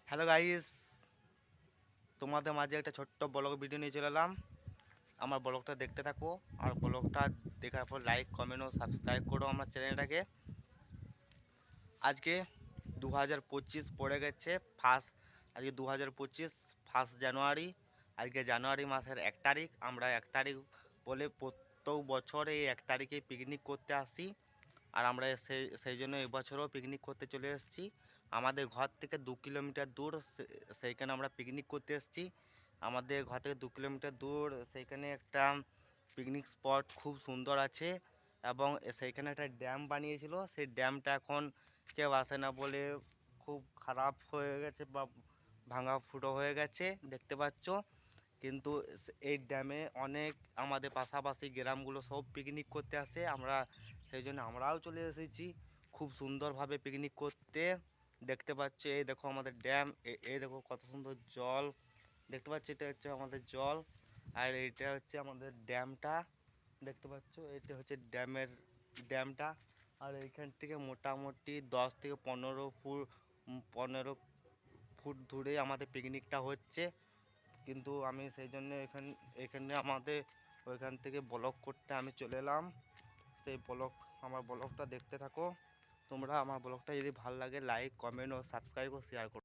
Hello guys, তোমাদের মাঝে একটা ছোট্ট ব্লগ ভিডিও নিয়ে চলে এলাম। আমার ব্লগটা দেখতে থাকো, আর ব্লগটা দেখার পর লাইক কমেন্ট ও সাবস্ক্রাইব করো আমার চ্যানেলটাকে। আজকে 2025 পড়ে গেছে ফার্স্ট। আজকে 2025 ফার্স্ট জানুয়ারি। আজকে জানুয়ারি মাসের 1 তারিখ। আমরা 1 তারিখ বলে প্রত্যেক বছর এই 1 তারিখে পিকনিক করতে আসি। আর আমরা সেই জন্য এবছরও পিকনিক করতে চলে এসেছি। আমাদের ঘর থেকে 2 কিলোমিটার দূর, সেইখানে আমরা পিকনিক করতে এসেছি। আমাদের ঘর থেকে 2 কিলোমিটার দূর সেইখানে একটা পিকনিক স্পট খুব সুন্দর আছে, এবং সেইখানে একটা ড্যাম বানিয়েছিল। সেই ড্যামটা এখন কেউ আসে না বলে খুব খারাপ হয়ে গেছে বা ভাঙা ফুটো হয়ে গেছে, দেখতে পাচ্ছ। কিন্তু এই ড্যামে অনেক আমাদের পাশাপাশি গ্রামগুলো সব পিকনিক করতে আসে। আমরা সেই জন্য আমরাও চলে এসেছি খুব সুন্দরভাবে পিকনিক করতে। দেখতে পাচ্ছ, এই দেখো আমাদের ড্যাম, এই দেখো কত সুন্দর জল দেখতে পাচ্ছ। এটা হচ্ছে আমাদের জল, আর এটা হচ্ছে আমাদের ড্যামটা। দেখতে পাচ্ছ, এটা হচ্ছে ড্যামটা। আর এইখান থেকে মোটামুটি 10 থেকে 15 ফুট 15 ফুট দূরে আমাদের পিকনিকটা হচ্ছে। কিন্তু আমি সেই জন্য এখানে আমাদের ওইখান থেকে ব্লগ করতে আমি চলে এলাম। সেই আমার ব্লগটা দেখতে থাকো তোমরা। আমার ব্লগটা যদি ভালো লাগে লাইক কমেন্ট ও সাবস্ক্রাইব ও শেয়ার করো।